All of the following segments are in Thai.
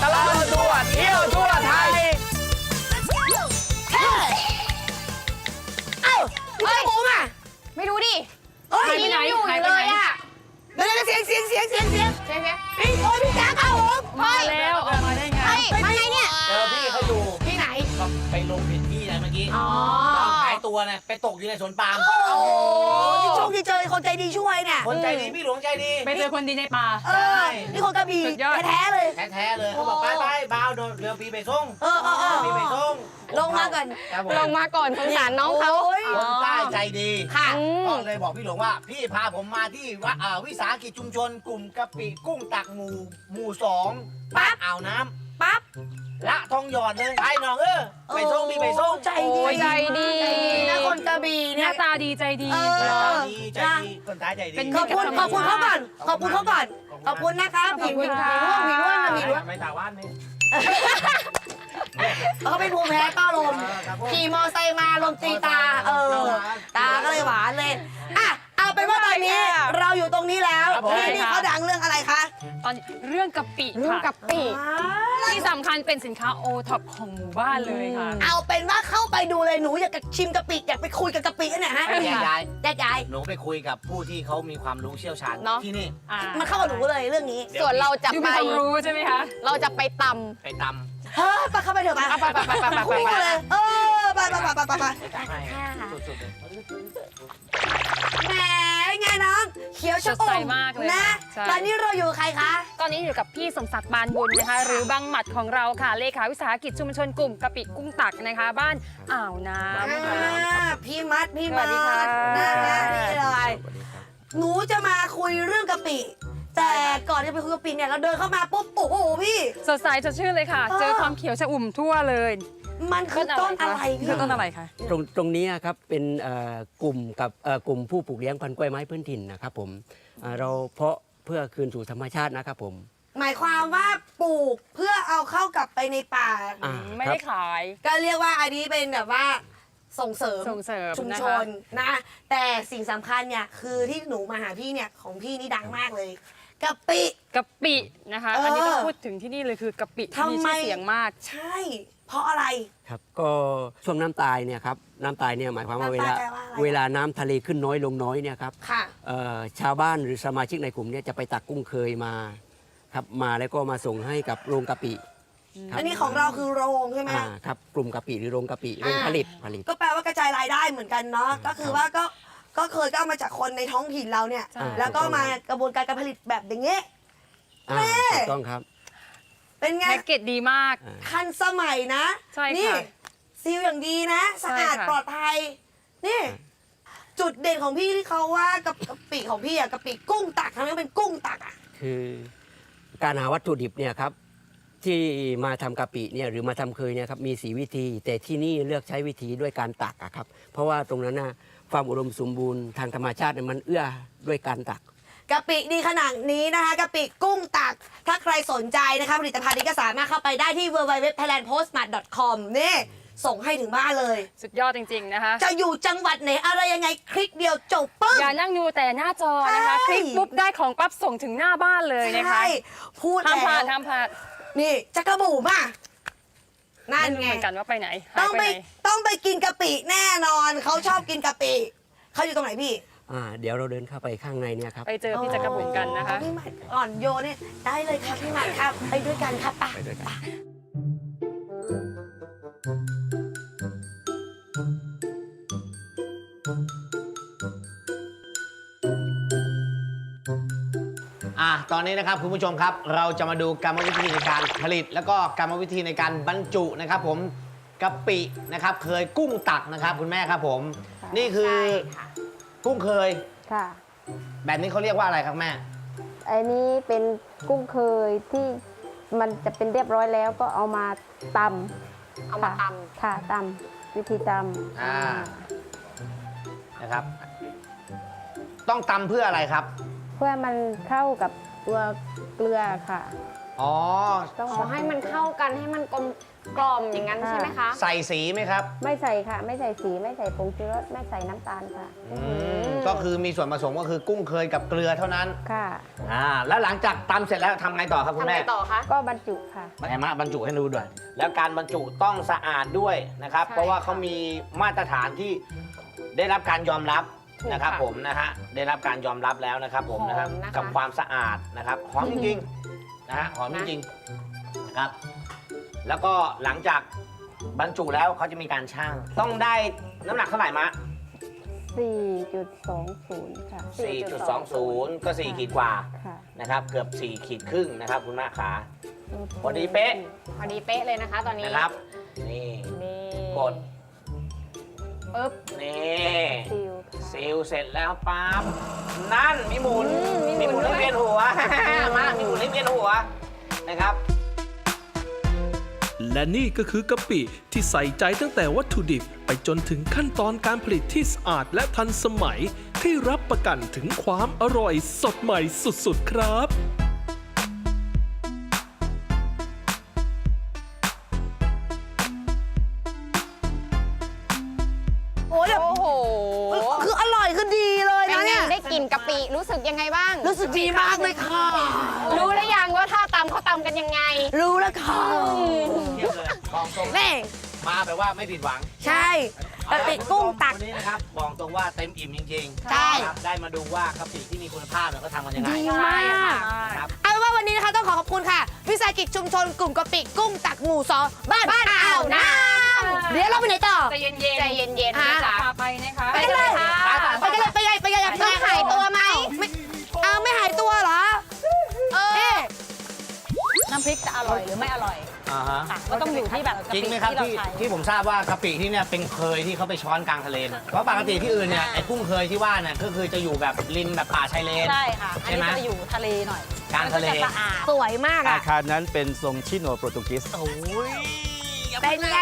ตลอดทัวร์เที่ยวทั่วไทย เอ้าพี่บูมอ่ะ ไม่รู้ดิ เฮ้ย ยังอยู่เลยอ่ะ เดี๋ยวเสียง เจ๊ พี่โอ้ยพี่แจ๊คเอาผม มาแล้วออกมาได้ไงมาไงเนี่ย เจอพี่เขาอยู่ ที่ไหน ก็ไปลงผิดที่นะเมื่อกี้ อ๋อ หายตัวนะไปตกอยู่ในสวนปาล์ม โอ้ที่โชคดีเจอคนใจดีช่วยเนี่ย คนใจดีพี่หลวงใจดี ไปเจอคนดีในป่า นี่คนกระบี่ สุดยอด แท้ๆเลย แท้ๆเลยเขาบอกไปบ้าวเรือปีไปส่ง เออ ปีไปส่ง ลงมาก่อน ครับผม ลงมาก่อนสงสารน้องเขา โอ้ย คนใต้ใจดี ค่ะ ก็เลยบอกพี่หลวงว่าพี่พาผมมาที่วิสาหกิจชุมชนกลุ่มกะปิกุ้งตักหมู่สองบ้านอ่าวน้ำ ปั๊บ ละทองหยอดเลยไปน้องไปส่งพี่ไปส่ง ใจดี โอ้ยใจดี นะคนกระบี่ ห เนี่ น้าย ตาดีใจดี เออ ใจดีคนใต้ใจดี ขอบคุณเขาก่อน ขอบคุณเขาก่อน ขอบคุณนะคะผีร่วงผีร่วง ไม่ตาว่านนี่ เขาเป็นภูมิแพ้ต้อลมขี่มอไซค์มาลมตีตา ตาก็เลยหวานเลยอ่ะเอาเป็นว่าตอนนี้เราอยู่ตรงนี้แล้วที่นี่เขาดังเรื่องอะไรคะ ตอนเรื่องกะปิที่สำคัญเป็นสินค้าโอท็อปของหมู่บ้านเลยค่ะ เอาเป็นว่าเข้าไปดูเลยหนูอยากจะชิมกะปิอยากไปคุยกับกะปิกันเนี่ยฮะ แยกย้าย แยกย้าย หนูไปคุยกับผู้ที่เขามีความรู้เชี่ยวชาญ เนอะ ที่นี่ มันเข้ากับหนูเลยเรื่องนี้ ส่วนเราจะไปรู้ใช่ไหมคะเราจะไปต ไปต เฮ้ยไปเข้าไปเถอะไปคุยกันเลยไป ำไปตำให้สุดๆเลย แหมไงน้องเขียวชะอุ่มนะตอนนี้เราอยู่ใครคะ ำตอนนี้อยู่กับพี่สมศักดิ์ปานบุญนะคะ หรือบังหมัดของเราค่ะเลขาวิสาหกิจชุมชนกลุ่มกะปิกุ้งตักนะคะ บ้านอ่าวน้ำ พี่มัด สวัสดีค่ะ นี่เลยหนูจะมาคุยเรื่องกะปิ แต่ก่อนจะไปคุยกะปิเนี่ยเราเดินเข้ามาปุ๊บโอ้โหพี่ สดใสสดชื่นเลยค่ะ เจอความเขียวชอุ่มทั่วเลย มันคือต้นอะไรพี่ คือต้นอะไรคะ ตรงนี้ครับเป็นกลุ่มกับกลุ่มผู้ปลูกเลี้ยงพันธุ์กล้วยไม้พื้นถิ่นนะครับผมเราเพาะเพื่อคืนสู่ธรรมชาตินะครับผม หมายความว่าปลูกเพื่อเอาเข้ากลับไปในป่า ไม่ได้ขาย ก็เรียกว่าอันนี้เป็นแบบว่าส่งเสริม ส่งเสริม ชุม นะ ช คะ นนะแต่สิ่งสำคัญเนี่ยคือที่หนูมาหาพี่เนี่ยของพี่นี่ดังมากเลยกะปิ กะปินะคะ อันนี้ต้องพูดถึงที่นี่เลยคือกะปิที่มีชื่อเสียงมาก ใช่ เพราะอะไร ครับก็ช่วงน้ำตายเนี่ยครับน้ำตายเนี่ยหมายความว่าน้ำตาย เวลา แปลว่าอะไร เวลาน้ำทะเลขึ้นน้อยลงน้อยเนี่ยครับ ค่ะ ชาวบ้านหรือสมาชิกในกลุ่มเนี่ยจะไปตักกุ้งเคยมาครับมาแล้วก็มาส่งให้กับโรงกะปิครับ อันนี้ของเราคือโรงใช่ไหม ครับกลุ่มกะปิหรือโรงกะปิโรงผลิต ก็แปลว่ากระจายรายได้เหมือนกันเนาะก็คือว่าก็เคยก็เอามาจากคนในท้องถิ่นเราเนี่ย ใช่ แล้วก็มากระบวนการการผลิตแบบอย่างเงี้ย แม่ ถูกต้องครับ เป็นไง แพ็กเกจดีมาก ทันสมัยนะ ใช่ค่ะ นี่ซีลอย่างดีนะ สะอาด ใช่ค่ะ ปลอดภัย นี่ จุดเด่นของพี่ที่เขาว่ากะปิของพี่อะกะปิกุ้งตักทำไมต้องเป็นกุ้งตักอะ คือการหาวัตถุดิบเนี่ยครับที่มาทำกะปิเนี่ยหรือมาทำเคยเนี่ยครับมี4วิธี แต่ที่นี่เลือกใช้วิธีด้วยการตักอะครับเพราะว่าตรงนั้นนะความอุดมสมบูรณ์ทางธรรมชาติเนี่ยมันเอื้อด้วยการตัก กะปิดีขนาดนี้นะคะกะปิกุ้งตัก ถ้าใครสนใจนะคะผลิตภัณฑ์นี้ก็สามารถเข้าไปได้ที่ www.thailandpostmart.com นี่ส่งให้ถึงบ้านเลย สุดยอดจริง ๆ นะคะ จะอยู่จังหวัดไหนอะไรยังไงคลิกเดียวจบปึ้ง อย่านั่งดูแต่หน้าจอนะคะ ใช่ คลิกปุ๊บได้ของปั๊บส่งถึงหน้าบ้านเลยนะคะ ใช่พูด ห้ามพลาด แล้ว ห้ามพลาด นี่จักระบูมานั่น ไม่รู้ ไง เหมือนกันว่าไปไหนหา ต้อง ย ไป ไปไหน ต้องไปกินกะปิแน่นอน เขาชอบกินกะปิเขาอยู่ตรงไหนพี่ เดี๋ยวเราเดินเข้าไปข้างในเนี่ยครับ ไปเจอพี่จักรบุญกันนะคะ พี่หมัดอ่อนโยนเนี่ยได้เลยครับพี่หมัดครับไปด้วยกันครับไป ไปด้วยกัน ตอนนี้นะครับคุณผู้ชมครับ เราจะมาดูกรรมวิธีในการผลิต แล้วก็กรรมวิธีในการบรรจุนะครับผมกะปินะครับเคยกุ้งตักนะครับคุณแม่ครับผม นี่คือกุ้งเคย ค่ะ แบบนี้เขาเรียกว่าอะไรครับแม่ ไอ้นี้เป็นกุ้งเคยที่มันจะเป็นเรียบร้อยแล้วก็เอามาตำ เอามาต ค่ะตำวิธีตำ นะครับ ต้องตำเพื่ออะไรครับ เพื่อมันเข้ากับตัวเกลือค่ะ อ๋อ ต้อง ขอให้มันเข้ากันให้มันกลมกล่อมอย่างนั้นใช่ไหมคะ ใส่สีไหมครับ ไม่ใส่ค่ะ ไม่ใส่สีไม่ใส่ผงชูรสไม่ใส่น้ำตาลค่ะ ก็คือมีส่วนผสมก็คือกุ้งเคยกับเกลือเท่านั้น ค่ะ แล้วหลังจากตำเสร็จแล้วทำไงต่อครับคุณ ทำ แม่ ไงต่อคะ ก็บรรจุค่ะ แอมมาบรรจุให้ดูด้วยแล้วการบรรจุต้องสะอาดด้วยนะครับ ใช่ เพราะว่าเขามีมาตรฐานที่ได้รับการยอมรับ ถูก นะครับ ค่ะ ผมนะฮะได้รับการยอมรับแล้วนะครับผมนะครับ หอมนะคะ กับความสะอาดนะครับหอมจริงๆนะฮะหอมจริงๆนะครับ แล้วก็หลังจากบรรจุแล้วเขาจะมีการชั่งต้องได้น้ำหนักเท่าไหร่มะ 4.20 ค่ะ 4.20 ก็ 4 ขีดกว่า ค่ะ นะครับ เกือบ 4 ขีดครึ่งนะครับคุณแม่ขา พอดีเป๊ะ พอดีเป๊ะเลยนะคะตอนนี้ นะครับ นี่ นี่ กด ปึ๊บ นี่ ซิลค่ะ ซีลเสร็จแล้วปั๊บนั่นมีหมุน มีหมุน ให้ ด้วย เวียนหัว มามีหมุนให้เวียนหัวนะครับ และนี่ก็คือกะปิที่ใส่ใจตั้งแต่วัตถุดิบไปจนถึงขั้นตอนการผลิตที่สะอาดและทันสมัย ที่รับประกันถึงความอร่อยสดใหม่สุดๆครับ โอ้เดี๋ยว โอ้โห คืออร่อยคือดีเลย เป็น นะ ไง เนี่ย ได้กลิ่นกะปิรู้สึกยังไงบ้าง รู้สึกดีมากเลยค่ะ รู้แล้วยังว่าถ้าตำเขาตำกันยังไง รู้แล้วค่ะ เทียบเลยบอกตรง แม่ มาแบบว่าไม่ผิดหวัง ใช่กะปิกุ้งตัก วันนี้นะครับบอกตรงว่าเต็มอิ่มจริงๆ ใช่ ครับได้มาดูว่ากะปิที่มีคุณภาพเนี่ยเขาทำกันยังไง ดีมาก นะครับ เอาเป็นว่าวันนี้นะคะต้องขอขอบคุณค่ะ วิสาหกิจชุมชนกลุ่มกะปิกุ้งตักหมู่2บ้านอ่าวน้ำเดี๋ยวเราไปไหนต่อ ใจเย็นๆ ใจเย็นๆนะจ๊ะ พาไปนะคะ ไปกันเลย ไปกันเลยไปกันเลย ต้องหายตัวไหม ไม่หายตัวเหรอเอ๊ะ น้ำพริกจะอร่อยหรือไม่อร่อย อ่าฮะ ค่ะก็ต้องอยู่ที่แบบกะ จริง ปิ ไหมครับ ที่เรา ที่ ใช้ ที่ผมทราบว่ากะปิที่เนี่ยเป็นเคยที่เขาไปช้อนกลางทะเลนะเพราะปกติที่อื่นเนี่ยไอ้กุ้งเคยที่ว่าเนี่ยก็คือจะอยู่แบบริมแบบป่าชายเลน ใช่ค่ะ อัน ใช่ไหม นี้จะอยู่ทะเลหน่อย กลางทะเล มันก็จสะอาด สวยมาก อา อะ คารนั้นเป็นทรงชิโนโปรตุกีส โอ้ย เป็นไง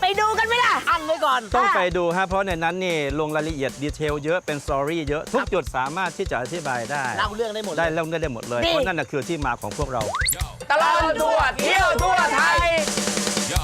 ไปดูกันไหมล่ะ อันไว้ก่อน ต้องไปดูฮะเพราะในนั้นนี่ลงรายละเอียดดีเทลเยอะเป็นสตอรี่เยอะ ทุกจุดสามารถที่จะอธิบายได้ เล่าเรื่องได้หมดเลย ได้เล่าได้หมดเลย นี่ เพราะนั่นนะคือที่มาของพวกเรา ตลอดทั่วเที่ยวทั่วไทย Yo.